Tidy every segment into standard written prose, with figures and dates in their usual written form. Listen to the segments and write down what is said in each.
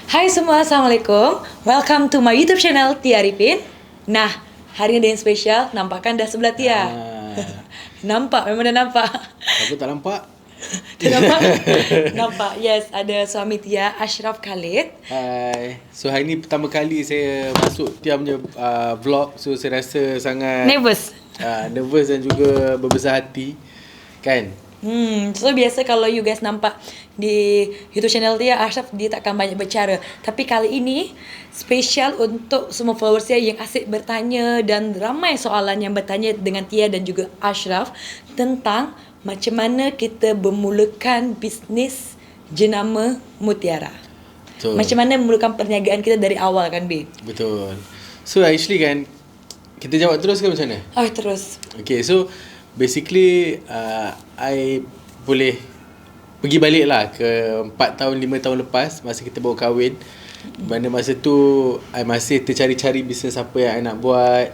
Hai semua, Assalamualaikum. Welcome to my YouTube channel Tia Arifin. Nah, hari ini ada yang spesial. Nampak kan dah sebelah Tia? Nampak, memang dah nampak. Siapa tak nampak? Dah nampak? Nampak, yes. Ada suami Tia, Ashraf Khalid. Hai. So hari ni pertama kali saya masuk Tia punya vlog. So saya rasa sangat Nervous. nervous dan juga berbesar hati. Kan? So biasa kalau you guys nampak di YouTube channel dia, Ashraf dia takkan banyak bercara. Tapi kali ini spesial untuk semua followers dia yang asyik bertanya dan ramai soalan yang bertanya dengan Tia dan juga Ashraf tentang macam mana kita bermulakan bisnes jenama Mutiara. Betul. Macam mana memulakan perniagaan kita dari awal kan, B? Betul. So actually kan, kita jawab terus ke macam mana? Oh, terus. Okay, so basically I boleh pergi balik lah ke 4 tahun 5 tahun lepas masa kita baru kahwin. Mana masa tu I masih tercari-cari bisnes apa yang I nak buat.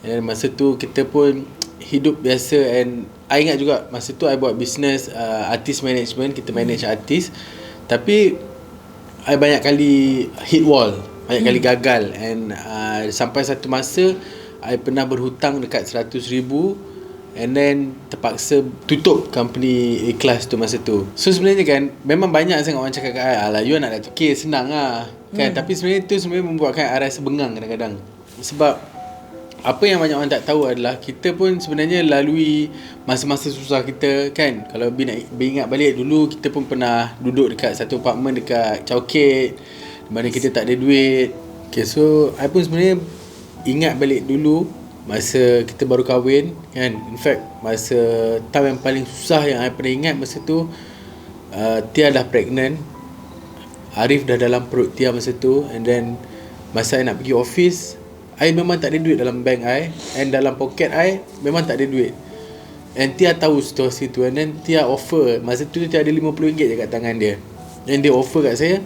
Dan masa tu kita pun hidup biasa. And I ingat juga masa tu I buat bisnes artist management. Kita manage artis. Tapi I banyak kali hit wall, banyak kali gagal. And sampai satu masa I pernah berhutang dekat 100,000. And then terpaksa tutup company ikhlas tu masa tu. So sebenarnya kan, memang banyak sangat orang cakap kat I, alah you nak fikir senang lah kan. Tapi sebenarnya tu membuatkan I rasa bengang kadang-kadang. Sebab apa yang banyak orang tak tahu adalah kita pun sebenarnya lalui masa-masa susah kita kan. Kalau ingat balik dulu, kita pun pernah duduk dekat satu apartment dekat Chowkit, mana kita tak ada duit. Okay, so I pun sebenarnya ingat balik dulu masa kita baru kahwin kan. In fact, masa time yang paling susah yang I pernah ingat masa tu, Tia dah pregnant, Arif dah dalam perut Tia masa tu. And then masa I nak pergi office, I memang tak ada duit dalam bank I. And dalam poket I memang tak ada duit. And Tia tahu situasi tu. And then Tia offer, masa tu Tia ada RM50 je kat tangan dia. And dia offer kat saya,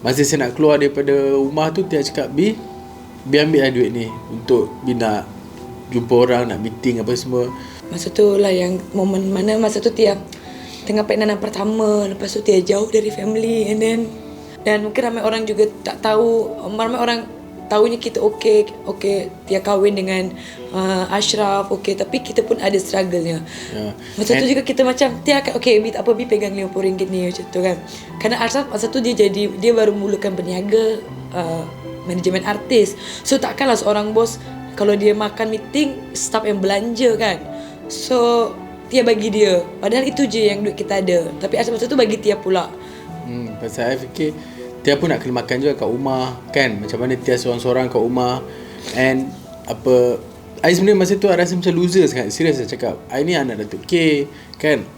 masa saya nak keluar daripada rumah tu, Tia cakap, biar ambil lah duit ni untuk nak jumpa orang, nak meeting apa semua. Masa tu lah yang momen mana masa tu Tia tengah pregnant pertama. Lepas tu Tia jauh dari family. And then dan mungkin ramai orang juga tak tahu. Ramai orang tahunya kita okay Tia kahwin dengan Ashraf, okay. Tapi kita pun ada struggle-nya. Masa tu juga kita macam Tia akan okay, tak apa, pegang RM50 ni macam tu kan. Kerana Ashraf masa tu dia baru mulakan berniaga manajemen artis. So takkanlah seorang bos kalau dia makan meeting staff yang belanja kan. So Tia bagi dia, padahal itu je yang duit kita ada. Tapi Ashraf masa tu bagi Tia pula. Pasal saya fikir Tia pun nak kena makan juga kat rumah kan. Macam mana Tia seorang-seorang kat rumah. And apa, I sebenarnya masa tu I rasa macam loser sangat. Serius saya cakap, I ni anak Datuk K kan.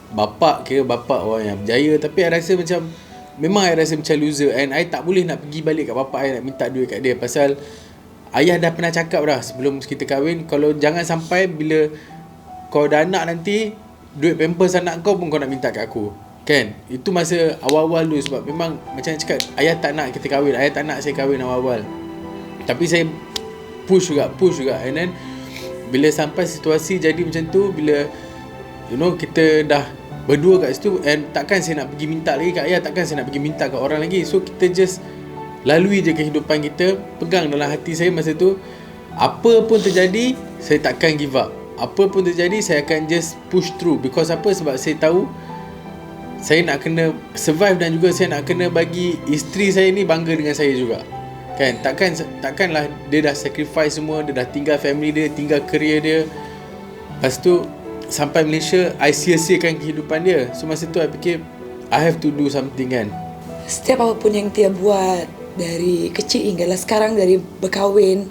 Kira bapak orang yang berjaya. Tapi I rasa macam, memang I rasa macam loser. And I tak boleh nak pergi balik kat bapak I nak minta duit kat dia. Pasal ayah dah pernah cakap dah sebelum kita kahwin, kalau jangan sampai bila kau dah anak nanti, duit pampers anak kau pun kau nak minta kat aku kan. Itu masa awal-awal dulu. Sebab memang macam cakap, ayah tak nak kita kahwin, ayah tak nak saya kahwin awal-awal. Tapi saya push juga. And then bila sampai situasi jadi macam tu, bila kita dah berdua kat situ, and takkan saya nak pergi minta lagi kat ayah, takkan saya nak pergi minta kat orang lagi. So kita just lalui je kehidupan kita. Pegang dalam hati saya masa tu, apa pun terjadi, saya takkan give up. Apa pun terjadi, saya akan just push through. Because apa? Sebab saya tahu saya nak kena survive, dan juga saya nak kena bagi isteri saya ni bangga dengan saya juga kan. Takkanlah dia dah sacrifice semua, dia dah tinggal family dia, tinggal career dia. Lepas tu sampai Malaysia, I sia-siakan kehidupan dia. So masa tu I fikir, I have to do something kan. Setiap apapun yang Tia buat dari kecil hinggalah sekarang, dari berkahwin,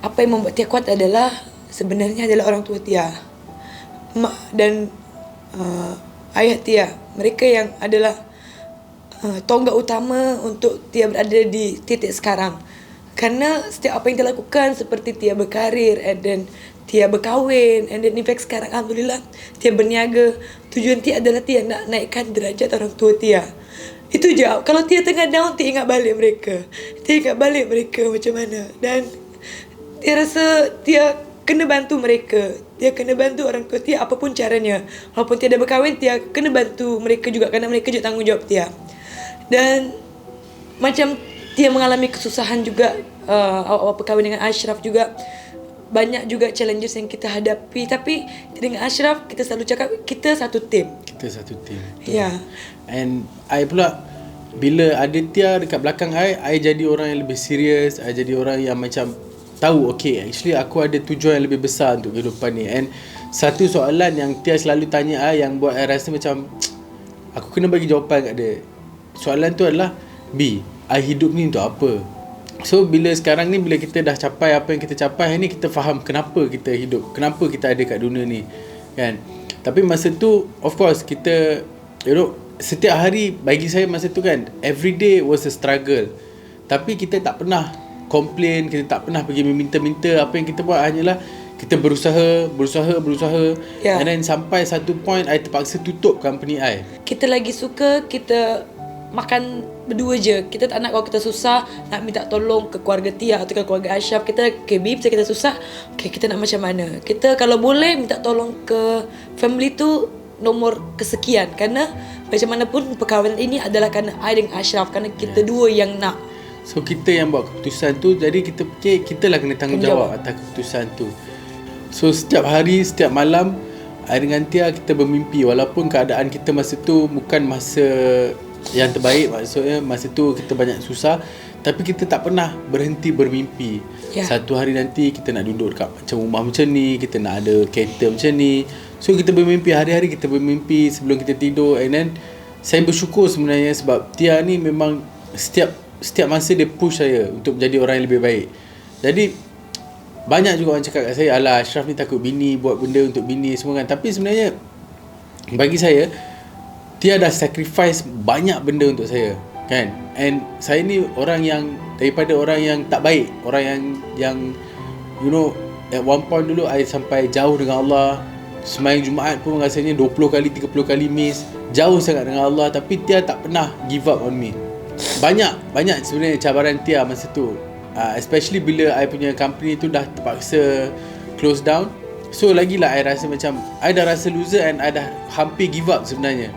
apa yang membuat Tia kuat adalah sebenarnya adalah orang tua Tia, mak dan ayah Tia. Mereka yang adalah tonggak utama untuk Tia berada di titik sekarang. Kerana setiap apa yang Tia lakukan, seperti Tia berkarir, and then Tia berkahwin, and then in fact sekarang alhamdulillah Tia berniaga. Tujuan Tia adalah Tia nak naikkan derajat orang tua Tia. Itu je. Kalau Tia tengah down, Tia ingat balik mereka. Tia ingat balik mereka macam mana. Dan Tia rasa Tia kena bantu mereka. Tia kena bantu orang tua Tia apapun caranya. Walaupun Tia dah berkahwin, Tia kena bantu mereka juga, kerana mereka juga tanggungjawab Tia. Dan macam Tia mengalami kesusahan juga, awal perkahwin dengan Ashraf juga banyak juga challenges yang kita hadapi, tapi dengan Ashraf kita selalu cakap kita satu tim. Kita satu tim. Ya. And I pula bila ada Tia dekat belakang I jadi orang yang lebih serius, I jadi orang yang macam tahu okay, actually aku ada tujuan yang lebih besar untuk kehidupan ni. And satu soalan yang Tia selalu tanya yang buat I rasa macam aku kena bagi jawapan kat dia. Soalan tu adalah, B, I hidup ni untuk apa? So bila sekarang ni, bila kita dah capai apa yang kita capai ni, kita faham kenapa kita hidup, kenapa kita ada kat dunia ni, kan? Tapi masa tu of course kita, you know, setiap hari bagi saya masa tu kan, every day was a struggle. Tapi kita tak pernah complain, kita tak pernah pergi meminta-minta. Apa yang kita buat hanyalah kita berusaha. Yeah. And then sampai satu point I terpaksa tutup company I. Kita lagi suka kita makan berdua je. Kita tak nak kalau kita susah nak minta tolong ke keluarga Tia atau ke keluarga Ashraf. Kita okay babe, kita susah, okay kita nak macam mana. Kita kalau boleh minta tolong ke family tu nomor kesekian. Kerana macam mana pun perkahwinan ini adalah kerana I dengan Ashraf, kerana kita dua yang nak. So kita yang buat keputusan tu, jadi kita fikir kita lah kena tanggungjawab atas keputusan tu. So setiap hari, setiap malam I dengan Tia kita bermimpi. Walaupun keadaan kita masa tu bukan masa yang terbaik, maksudnya masa tu kita banyak susah, tapi kita tak pernah berhenti bermimpi. Satu hari nanti kita nak duduk dekat macam rumah macam ni, kita nak ada kereta macam ni. So kita bermimpi, hari-hari kita bermimpi sebelum kita tidur. And then saya bersyukur sebenarnya sebab Tia ni memang setiap masa dia push saya untuk menjadi orang yang lebih baik. Jadi banyak juga orang cakap kat saya, alah Ashraf ni takut bini, buat benda untuk bini semua kan. Tapi sebenarnya bagi saya, Tia dah sacrifice banyak benda untuk saya, kan. And saya ni orang yang, daripada orang yang tak baik, orang yang you know, at one point dulu I sampai jauh dengan Allah. Sembahyang Jumaat pun rasanya 20 kali 30 kali miss, jauh sangat dengan Allah. Tapi Tia tak pernah give up on me. Banyak sebenarnya cabaran Tia masa tu, especially bila I punya company tu dah terpaksa close down. So lagilah I rasa macam I dah rasa loser and I dah hampir give up sebenarnya,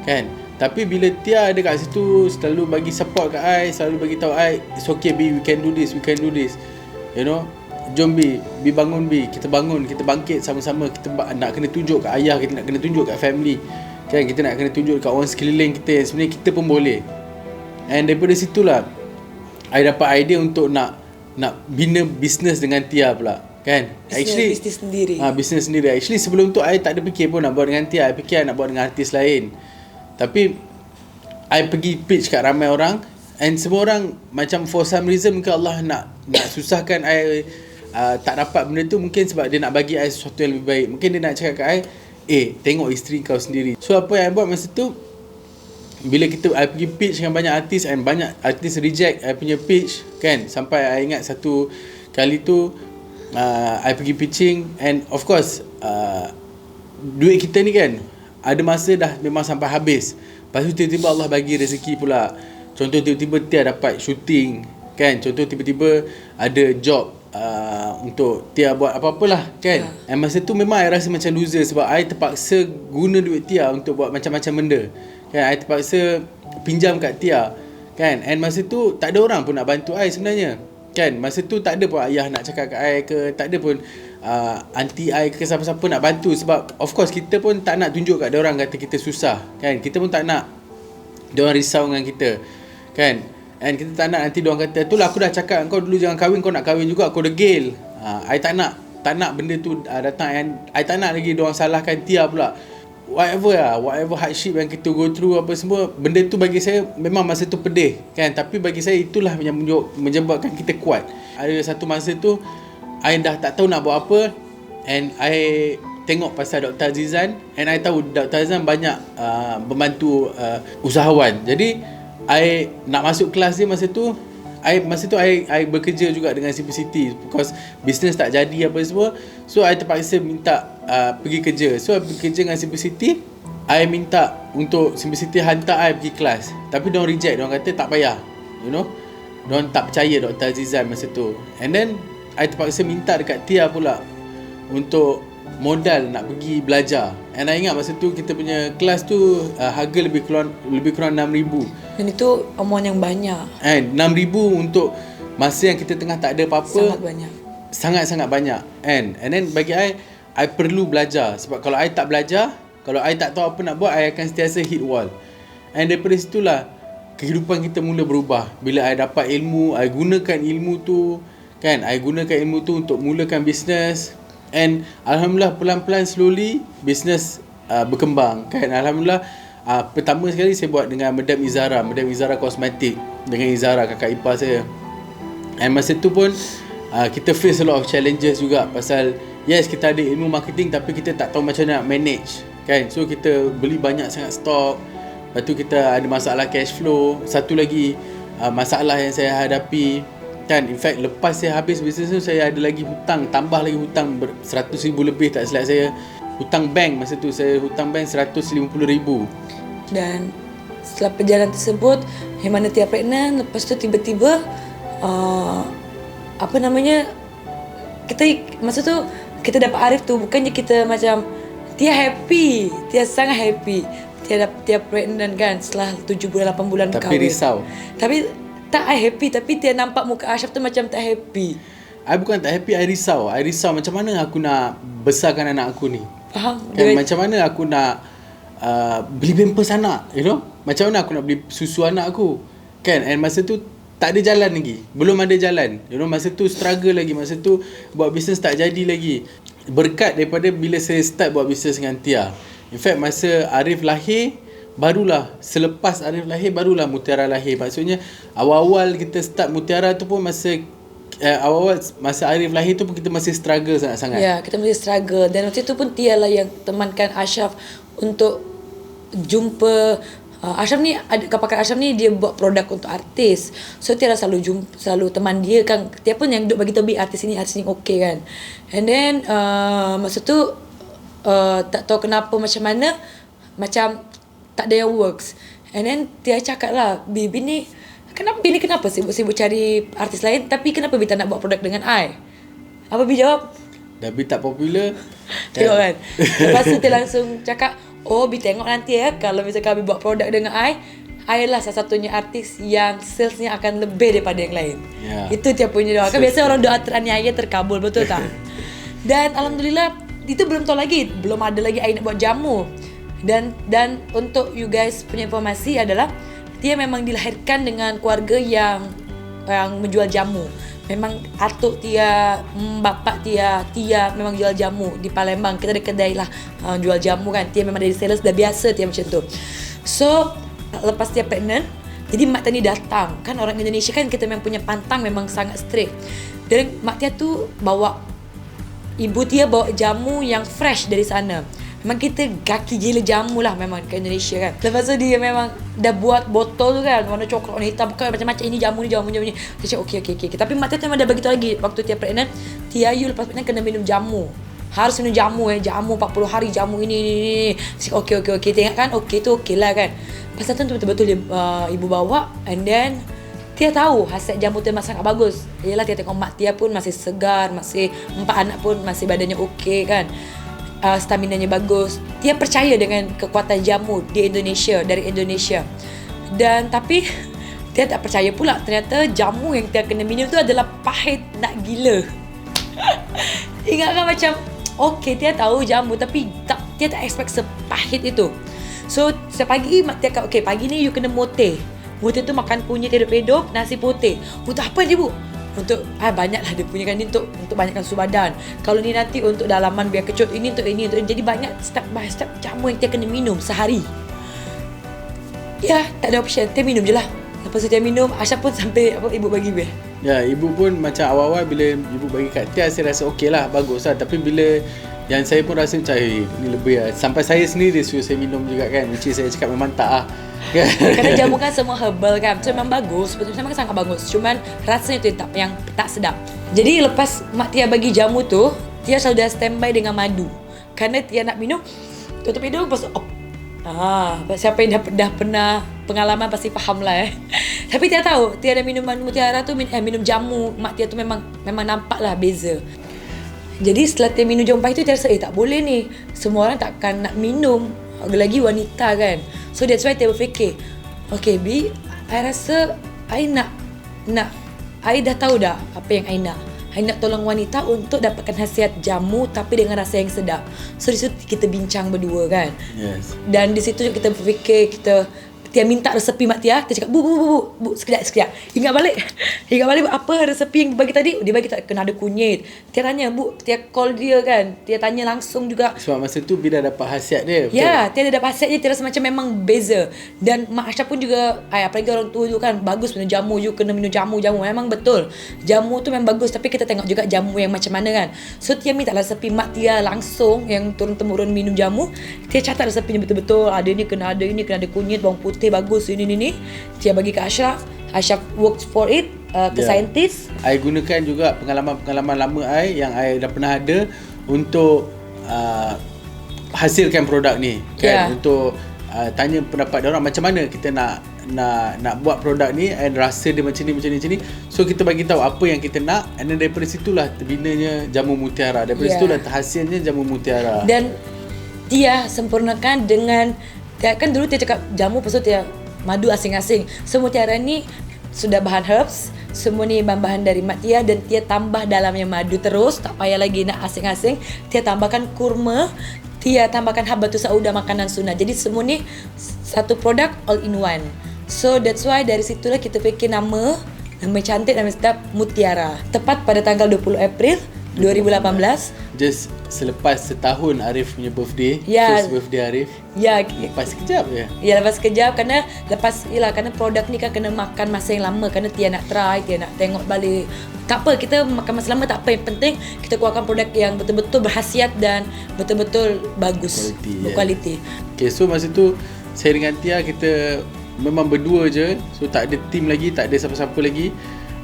kan. Tapi bila Tia ada kat situ, selalu bagi support kat I, selalu bagi tahu I, it's okay B, we can do this, you know. Jom B bangun B, kita bangun, kita bangkit sama-sama. Kita nak kena tunjuk kat ayah, kita nak kena tunjuk kat family, kan. Kita nak kena tunjuk kat orang sekeliling kita yang sebenarnya kita pun boleh. And daripada situlah I dapat idea untuk nak bina bisnes dengan Tia pula, kan. Bisnes sendiri. Bisnes sendiri. Actually sebelum tu I tak ada fikir pun nak buat dengan Tia. I fikir I nak buat dengan artis lain. Tapi I pergi pitch kat ramai orang, and semua orang macam for some reason mungkin Allah nak susahkan I tak dapat benda tu. Mungkin sebab dia nak bagi I sesuatu yang lebih baik. Mungkin dia nak cakap kat I, tengok isteri kau sendiri. So apa yang I buat masa tu, bila I pergi pitch dengan banyak artis, and banyak artis reject I punya pitch, kan. Sampai I ingat satu kali tu I pergi pitching, and of course duit kita ni kan ada masa dah memang sampai habis. Lepas tu tiba-tiba Allah bagi rezeki pula. Contoh tiba-tiba Tia dapat shooting, kan. Contoh tiba-tiba ada job untuk Tia buat apa-apalah, kan. And masa tu memang I rasa macam loser sebab I terpaksa guna duit Tia untuk buat macam-macam benda, kan. I terpaksa pinjam kat Tia, kan. And masa tu tak ada orang pun nak bantu I sebenarnya, kan. Masa tu tak ada pun ayah nak cakap kat I ke, tak ada pun aunty I ke siapa-siapa nak bantu. Sebab of course kita pun tak nak tunjuk kat dia orang kata kita susah, kan. Kita pun tak nak dia orang risau dengan kita, kan. And kita tak nak nanti dia orang kata, itulah aku dah cakap kau dulu jangan kahwin, kau nak kahwin juga, kau degil. I tak nak benda tu datang. And I tak nak lagi dia orang salahkan Tia pula. Whatever hardship yang kita go through apa semua, benda tu bagi saya memang masa tu pedih, kan. Tapi bagi saya itulah yang menyebabkan kita kuat. Ada satu masa tu I dah tak tahu nak buat apa, and I tengok pasal Dr. Azizan, and I tahu Dr. Azizan banyak membantu usahawan. Jadi I nak masuk kelas dia masa tu. I bekerja juga dengan Simplicity because business tak jadi apa semua. So I terpaksa minta pergi kerja. So I pergi kerja dengan Simplicity. I minta untuk Simplicity hantar I pergi kelas, tapi diorang reject. Diorang kata tak payah, you know. Diorang tak percaya Dr. Azizan masa tu. And then I terpaksa minta dekat Tia pula untuk modal nak pergi belajar. And I ingat masa tu kita punya kelas tu harga lebih kurang RM6,000. Dan itu amount yang banyak. And RM6,000 untuk masa yang kita tengah tak ada apa-apa. Sangat banyak. Sangat-sangat banyak. And then bagi I perlu belajar. Sebab kalau I tak belajar, kalau I tak tahu apa nak buat, I akan sentiasa hit wall. And daripada situlah kehidupan kita mula berubah. Bila I dapat ilmu, I gunakan ilmu tu, kan? I gunakan ilmu tu untuk mulakan bisnes. And alhamdulillah pelan-pelan slowly bisnes berkembang, kan? Alhamdulillah pertama sekali saya buat dengan Madam Izara Kosmetik, dengan Izara kakak ipar saya. And masa tu pun kita face a lot of challenges juga. Pasal yes, kita ada ilmu marketing tapi kita tak tahu macam mana nak manage, kan? So kita beli banyak sangat stok. Lepas tu kita ada masalah cash flow. Satu lagi masalah yang saya hadapi, kan? In fact lepas saya habis bisnes tu, saya ada lagi hutang, tambah lagi hutang RM100,000 lebih tak silap saya. Hutang bank masa tu, saya hutang bank RM150,000. Dan setelah perjalanan tersebut, yang mana Tia pregnant, lepas tu tiba-tiba kita masa tu kita dapat Arif tu, bukannya kita macam Tia happy, Tia sangat happy. Tia pregnant kan setelah 7 bulan 8 bulan berkahwin. Tapi risau. Tapi tak, I happy. Tapi Tia nampak muka Ashraf tu macam tak happy. I bukan tak happy, I risau macam mana aku nak besarkan anak aku ni. Faham? Kan, macam mana aku nak beli pampers anak, you know? Macam mana aku nak beli susu anak aku, kan? And masa tu tak ada jalan lagi. Belum ada jalan, you know? Masa tu struggle lagi. Masa tu buat bisnes tak jadi lagi. Berkat daripada bila saya start buat bisnes dengan Tia. In fact masa Arif lahir, barulah selepas Arif lahir barulah Mutiara lahir. Maksudnya awal-awal kita start Mutiara tu pun masa Arif lahir tu pun kita masih struggle sangat-sangat. Ya, kita masih struggle. Dan waktu itu pun Tia lah yang temankan Ashraf untuk jumpa. Ashraf ni, pakar Ashraf ni dia buat produk untuk artis. So Tia lah selalu teman dia kan. Tia pun yang duk bagi tahu artis ni okey kan. And then masa tu tak tahu kenapa macam mana, macam tak ada yang works. And then Tia cakap lah, Bibi ni kenapa sibuk cari artis lain, tapi kenapa Bibi tak nak buat produk dengan I? Apa Bibi jawab? Dah Bibi tak popular. Tengok kan. Lepas tu Tia langsung cakap, Bibi tengok nanti kalau misalkan Bibi buat produk dengan I lah salah satunya artis yang salesnya akan lebih daripada yang lain. Itu Tia punya doa. Kan biasa orang doa teraniaya terkabul, betul tak? Dan alhamdulillah, itu belum tahu lagi, belum ada lagi I nak buat jamu. Dan untuk you guys punya informasi adalah Tia memang dilahirkan dengan keluarga yang menjual jamu. Memang atuk Tia, bapak Tia memang jual jamu di Palembang. Kita ada kedai lah jual jamu kan. Tia memang dari sales, dah biasa Tia macam tu. So lepas Tia pregnant, jadi mak Tia ni datang. Kan orang Indonesia kan kita memang punya pantang memang sangat strict. Dan mak Tia tu Ibu Tia bawa jamu yang fresh dari sana. Memang kita kaki gila jamu lah memang ke Indonesia kan. Lepas tu dia memang dah buat botol tu kan, warna coklat, warna hitam, bukan macam-macam, ini jamu ni. Dia cakap okey. Tapi mak Tia memang dah beritahu lagi waktu Tia pregnant, Tia you lepas pregnant kena minum jamu. Harus minum jamu jamu 40 hari, jamu ini. Cakap okey. Tengok kan, okey tu okey lah kan. Pasal tu betul-betul dia, ibu bawa. And then Tia tahu hasil jamu tu memang sangat bagus. Yalah, Tia tengok mak Tia pun masih segar, masih 4 anak pun masih badannya okey kan. Staminanya bagus. Tia percaya dengan kekuatan jamu dari Indonesia. Dan tapi Tia tak percaya pula, ternyata jamu yang Tia kena minum tu adalah pahit nak gila. Ingat kan macam okey, Tia tahu jamu tapi Tia tak expect sepahit itu. So setiap pagi mak Tia kata, okey pagi ni you kena moteh. Moteh tu makan kunyit hidup-hidup, nasi putih. Untuk apa dia bu? Untuk banyaklah dia punya kan ni, untuk banyakkan susu badan. Kalau ni nanti untuk dalaman biar kecut, ini untuk ini. Jadi banyak step by step jamu yang Tia kena minum sehari. Ya, tak ada option. Tia minum je lah. Lepas tu Tia minum, Ashraf pun sampai ibu bagi ber. Ya, ibu pun macam awal-awal bila ibu bagi kat Tia, saya rasa okey lah, bagus lah. Tapi bila yang saya pun rasa macam ni lebih lah. Sampai saya sendiri suruh saya minum juga kan. Which is saya cakap memang tak lah. Kerana jamu kan semua herbal kan. So memang bagus, memang sangat bagus. Cuma rasanya tu yang tak sedap. Jadi lepas mak Tia bagi jamu tu, Tia selalu dah standby dengan madu. Kerana Tia nak minum, tutup hidung lepas tu siapa yang dah pernah pengalaman pasti faham lah Tapi Tia tahu, Tia ada minuman Mutiara tu, minum jamu mak Tia tu memang nampak lah beza. Jadi setelah Tia minum jamu pahit tu, Tia rasa tak boleh ni, semua orang takkan nak minum, lagi wanita kan. So that's why Tia berfikir, okay B, I rasa I nak I dah tahu dah apa yang I nak. I nak tolong wanita untuk dapatkan khasiat jamu tapi dengan rasa yang sedap. So di situ kita bincang berdua kan. Yes. Dan di situ kita berfikir, Tia minta resepi mak Tia. Tia cakap, bu, sekejap. Ingat balik apa resepi yang bagi tadi. Dia bagi tak kena ada kunyit. Tia tanya, bu, Tia call dia kan. Tia tanya langsung juga. Sebab masa tu bila dapat khasiat dia. Betul? Ya, Tia dah dapat khasiatnya. Tia rasa macam memang beza. Dan Mak Ashraf pun juga, apalagi orang tua tu kan, bagus minum jamu. You kena minum jamu. Memang betul. Jamu tu memang bagus. Tapi kita tengok juga jamu yang macam mana kan. So Tia minta resepi mak Tia langsung yang turun-temurun minum jamu. Tia catat resepinya betul-betul. Ada ni kena ada kunyit, bawang putih bagus, ini. Tia bagi ke Ashraf. Ashraf works for it, ke scientist. I gunakan juga pengalaman lama I yang I dah pernah ada untuk hasilkan produk ni kan. Untuk tanya pendapat dia orang macam mana kita nak buat produk ni, and rasa dia macam ni. So kita bagi tahu apa yang kita nak, and then daripada situlah terbinanya jamu mutiara. Daripada situlah terhasilnya jamu mutiara. Dan Tia sempurnakan dengan, kan dulu Tia cakap jamu, lepas tu Tia madu asing-asing. So mutiara ni sudah bahan herbs, semua ni bahan-bahan dari mak Tia, dan Tia tambah dalamnya madu terus, tak payah lagi nak asing-asing. Tia tambahkan kurma, Tia tambahkan habatus sauda, makanan sunnah. Jadi semua ni satu produk all in one. So that's why dari situlah kita fikir nama cantik, nama sedap, Mutiara. Tepat pada tanggal 20 April 2018. Just selepas setahun Arif punya birthday. First birthday Arif. Ya, lepas sekejap je. Ya, lepas sekejap, kerana produk ni kan kena makan masa yang lama, kerana Tia nak try, Tia nak tengok balik. Tak apa, kita makan masa lama tak apa, yang penting kita keluarkan produk yang betul-betul berkhasiat dan betul-betul bagus, berkualiti. Okay, so masa tu saya dengan Tia kita memang berdua je. So tak ada team lagi, tak ada siapa-siapa lagi.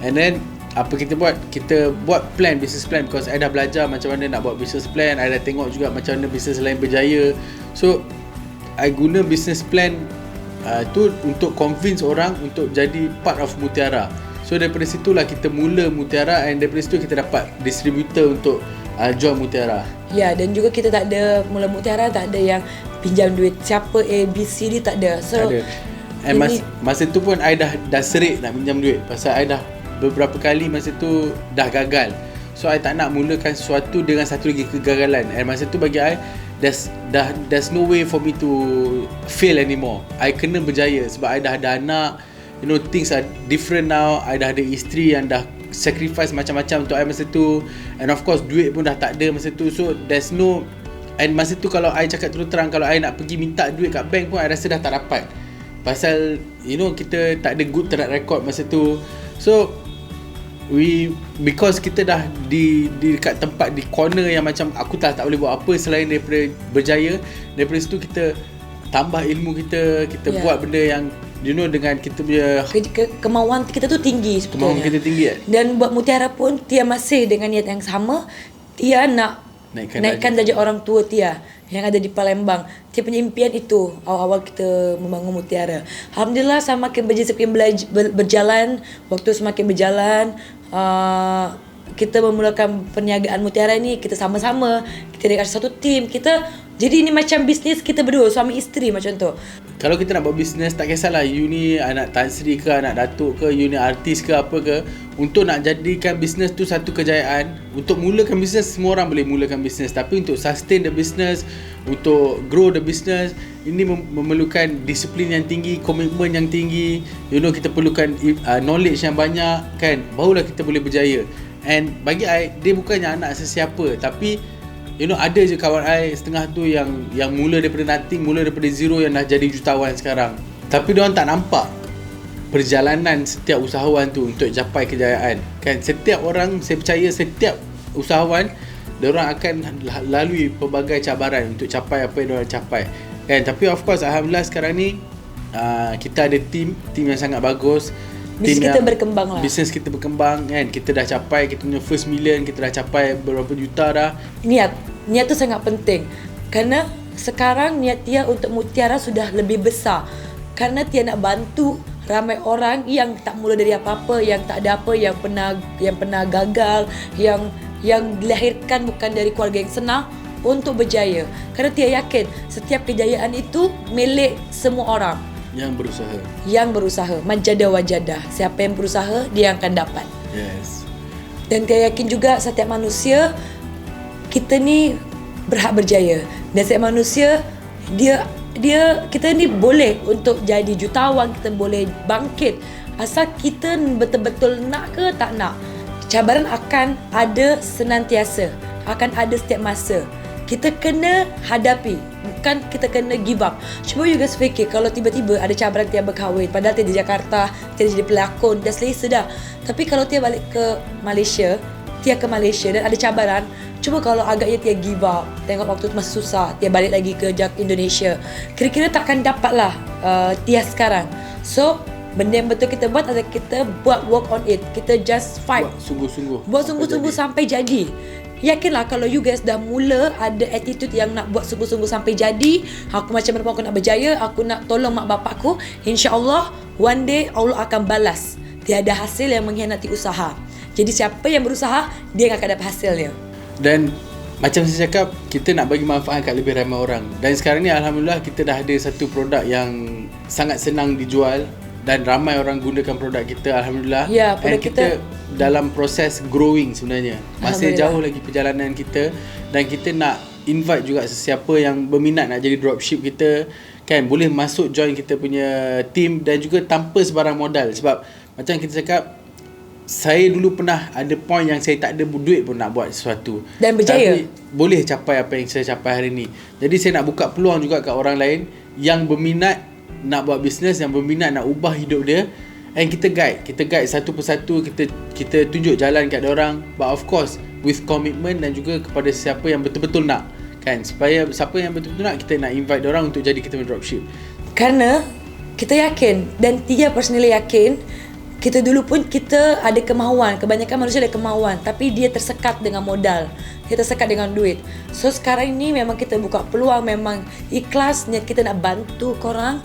And then apa kita buat? Kita buat business plan, because I dah belajar macam mana nak buat business plan. I dah tengok juga macam mana business lain berjaya. So I guna business plan tu untuk convince orang untuk jadi part of Mutiara. So daripada situlah kita mula Mutiara, and daripada situ kita dapat distributor untuk jual Mutiara. Ya, dan juga kita tak ada mula Mutiara, tak ada yang pinjam duit siapa A, B, C, D, tak ada. So tak ada. And masa tu pun I dah serik nak pinjam duit, pasal I dah beberapa kali masa tu dah gagal. So I tak nak mulakan sesuatu dengan satu lagi kegagalan. And masa tu bagi I, there's no way for me to fail anymore. I kena berjaya sebab I dah ada anak. You know, things are different now. I dah ada isteri yang dah sacrifice macam-macam untuk I masa tu. And of course duit pun dah tak ada masa tu. So there's no, and masa tu kalau I cakap terus terang, kalau I nak pergi minta duit kat bank pun I rasa dah tak dapat. Pasal you know, kita tak ada good track record masa tu. So because kita dah di dekat tempat di corner yang macam aku tak boleh buat apa selain daripada berjaya. Daripada situ kita tambah ilmu kita buat benda yang you know, dengan kita punya kemauan kita tu tinggi sebenarnya. Kemauan kita tinggi kan? Dan buat Mutiara pun Tia masih dengan niat yang sama. Tia nak naikkan darjah orang tua Tia yang ada di Palembang. Tia punya impian itu awal-awal kita membangun Mutiara. Alhamdulillah semakin berjalan, waktu semakin berjalan, kita memulakan perniagaan Mutiara ni, kita sama-sama, kita dekat satu tim, kita jadi ini macam bisnes kita berdua, suami isteri macam tu. Kalau kita nak buat bisnes, tak kisahlah you ni anak Tan Sri ke, anak Datuk ke, you ni artis ke apa ke, untuk nak jadikan bisnes tu satu kejayaan, untuk mulakan bisnes, semua orang boleh mulakan bisnes, tapi untuk sustain the business, untuk grow the business, ini memerlukan disiplin yang tinggi, komitmen yang tinggi. You know, kita perlukan knowledge yang banyak kan, barulah kita boleh berjaya. And bagi I, dia bukannya anak sesiapa, tapi you know, ada je kawan I setengah tu yang mula daripada nothing, mula daripada zero, yang dah jadi jutawan sekarang. Tapi diorang tak nampak perjalanan setiap usahawan tu untuk capai kejayaan. Kan, setiap orang, saya percaya setiap usahawan, diorang akan lalui pelbagai cabaran untuk capai apa yang diorang capai. Kan, tapi of course alhamdulillah sekarang ni kita ada tim yang sangat bagus. Bisnes kita berkembang lah. Bisnes kita berkembang kan. Kita dah capai kita punya first million, kita dah capai berapa juta dah. Niat tu sangat penting. Kerana sekarang niat Tia untuk Mutiara sudah lebih besar. Kerana Tia nak bantu ramai orang yang tak mula dari apa-apa, yang tak ada apa, yang pernah gagal, yang yang dilahirkan bukan dari keluarga yang senang untuk berjaya. Kerana Tia yakin setiap kejayaan itu milik semua orang yang berusaha. Majada wajadah. Siapa yang berusaha, dia akan dapat. Yes. Dan Tia yakin juga setiap manusia, kita ni berhak berjaya. Dan setiap manusia, kita ni boleh untuk jadi jutawan, kita boleh bangkit. Asal kita betul-betul nak ke tak nak. Cabaran akan ada senantiasa, akan ada setiap masa. Kita kena hadapi, bukan kita kena give up. Cuba you guys fikir, kalau tiba-tiba ada cabaran Tia berkahwin, padahal Tia di Jakarta, Tia jadi pelakon, dah selesa dah. Tapi kalau Tia balik ke Malaysia, dan ada cabaran, cuba kalau agaknya Tia give up, tengok waktu tu masih susah, Tia balik lagi ke Indonesia, kira-kira takkan dapatlah Tia sekarang. So, benda yang betul kita buat adalah kita buat work on it. Kita just fight. Buat sungguh-sungguh sampai jadi. Yakinlah kalau you guys dah mula ada attitude yang nak buat sungguh-sungguh sampai jadi, aku macam mana pun aku nak berjaya, aku nak tolong mak bapak aku, insya-Allah one day Allah akan balas. Tiada hasil yang mengkhianati usaha. Jadi siapa yang berusaha, dia akan dapat hasilnya. Dan macam saya cakap, kita nak bagi manfaat kat lebih ramai orang. Dan sekarang ni alhamdulillah kita dah ada satu produk yang sangat senang dijual dan ramai orang gunakan produk kita, alhamdulillah. Ya, produk kita dalam proses growing sebenarnya. Masih jauh lagi perjalanan kita, dan kita nak invite juga sesiapa yang berminat nak jadi dropship kita, kan, boleh masuk join kita punya team, dan juga tanpa sebarang modal. Sebab macam kita cakap, saya dulu pernah ada point yang saya tak ada duit pun nak buat sesuatu, dan berjaya, tapi boleh capai apa yang saya capai hari ni. Jadi saya nak buka peluang juga kat orang lain yang berminat nak buat bisnes, yang berminat nak ubah hidup dia, and kita guide satu persatu, kita tunjuk jalan kat orang, but of course with commitment, dan juga kepada siapa yang betul-betul nak, kan, supaya siapa yang betul-betul nak, kita nak invite orang untuk jadi kita punya dropship. Kerana kita yakin, dan Tia personally yakin, kita dulu pun kita ada kemahuan, kebanyakan manusia ada kemahuan, tapi dia tersekat dengan modal, dia tersekat dengan duit. So sekarang ni memang kita buka peluang, memang ikhlas niat kita nak bantu korang.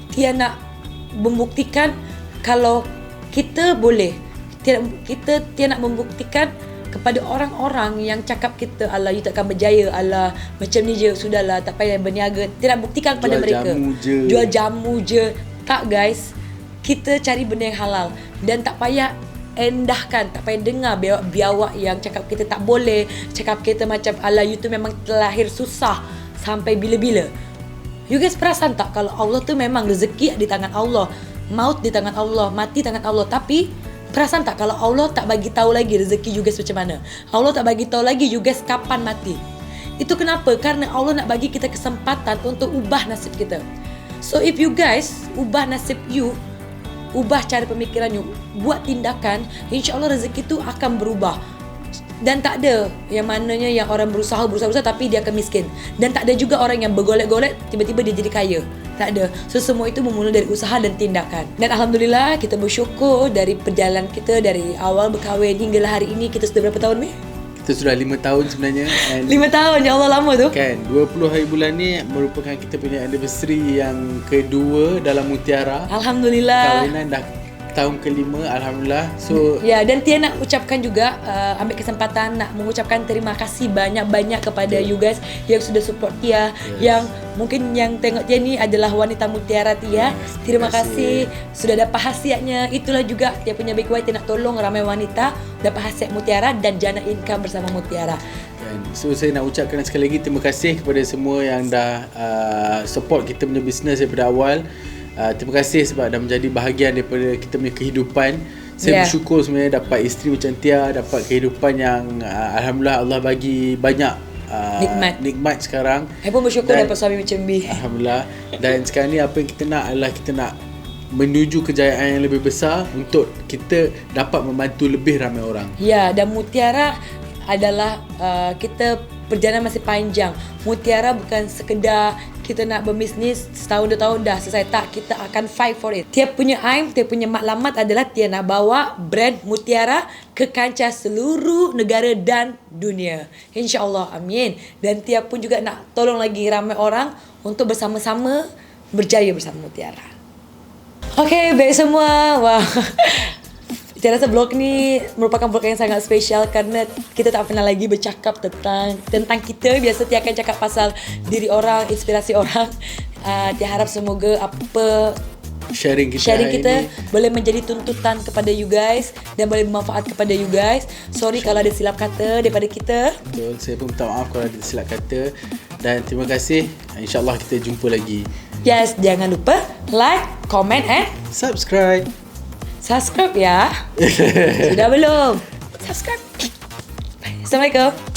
Tia nak membuktikan kalau kita boleh. Tia nak membuktikan kepada orang-orang yang cakap kita, alah you takkan berjaya, alah macam ni je, sudahlah tak payah berniaga. Tia nak buktikan kepada mereka, jual jamu je. Tak guys, kita cari benda yang halal, dan tak payah endahkan, tak payah dengar biawak yang cakap kita tak boleh, cakap kita macam alah you tu memang terlahir susah sampai bila-bila. You guys perasan tak kalau Allah tu memang rezeki di tangan Allah, maut di tangan Allah, mati tangan Allah. Tapi perasan tak kalau Allah tak bagi tahu lagi rezeki you guys macam mana, Allah tak bagi tahu lagi you guys kapan mati. Itu kenapa? Karena Allah nak bagi kita kesempatan untuk ubah nasib kita. So if you guys ubah nasib you, ubah cara pemikiran you, buat tindakan, insya-Allah rezeki tu akan berubah. Dan tak ada yang mananya yang orang berusaha tapi dia akan miskin. Dan tak ada juga orang yang bergolek-golek tiba-tiba dia jadi kaya. Tak ada. So semua itu bermula dari usaha dan tindakan. Dan alhamdulillah kita bersyukur dari perjalanan kita dari awal berkahwin hinggalah hari ini. Kita sudah berapa tahun ni? Kita sudah 5 tahun sebenarnya. 5 tahun, ya Allah, lama tu. Kan, 20 hari bulan ni merupakan kita punya anniversary yang kedua dalam Mutiara. Alhamdulillah. Kahwinan dah tahun kelima, alhamdulillah. So ya, dan Tia nak ucapkan juga, ambil kesempatan nak mengucapkan terima kasih banyak-banyak kepada you guys yang sudah support Tia. Yang mungkin yang tengok Tia ni adalah wanita Mutiara Tia. Terima kasih sudah dapat khasiatnya. Itulah juga Tia punya big why, Tia nak tolong ramai wanita dapat khasiat Mutiara dan jana income bersama Mutiara. So saya nak ucapkan sekali lagi terima kasih kepada semua yang dah support kita punya bisnes daripada awal. Terima kasih sebab dah menjadi bahagian daripada kita punya kehidupan. Saya bersyukur sebenarnya dapat isteri macam Tia, dapat kehidupan yang alhamdulillah Allah bagi banyak nikmat sekarang. Saya pun bersyukur dapat suami macam B. Alhamdulillah. Dan sekarang ni apa yang kita nak adalah kita nak menuju kejayaan yang lebih besar untuk kita dapat membantu lebih ramai orang. Ya, dan Mutiara adalah kita perjalanan masih panjang. Mutiara bukan sekedar kita nak berbisnes setahun 2 tahun dah selesai. Tak, kita akan fight for it. Tia punya aim, Tia punya matlamat adalah Tia nak bawa brand Mutiara ke kancah seluruh negara dan dunia. InsyaAllah, amin. Dan Tia pun juga nak tolong lagi ramai orang untuk bersama-sama berjaya bersama Mutiara. Okay, baik semua. Wah. Saya rasa blog ni merupakan blog yang sangat spesial karena kita tak pernah lagi bercakap tentang kita. Biasa Tia akan cakap pasal diri orang, inspirasi orang. Tia harap semoga apa sharing kita boleh menjadi tuntutan kepada you guys dan boleh bermanfaat kepada you guys. Sorry kalau ada silap kata daripada kita. Betul, saya pun minta maaf kalau ada silap kata. Dan terima kasih. InsyaAllah kita jumpa lagi. Yes, jangan lupa like, comment and Subscribe. subscribe ya. Sudah belum? Subscribe. Assalamualaikum.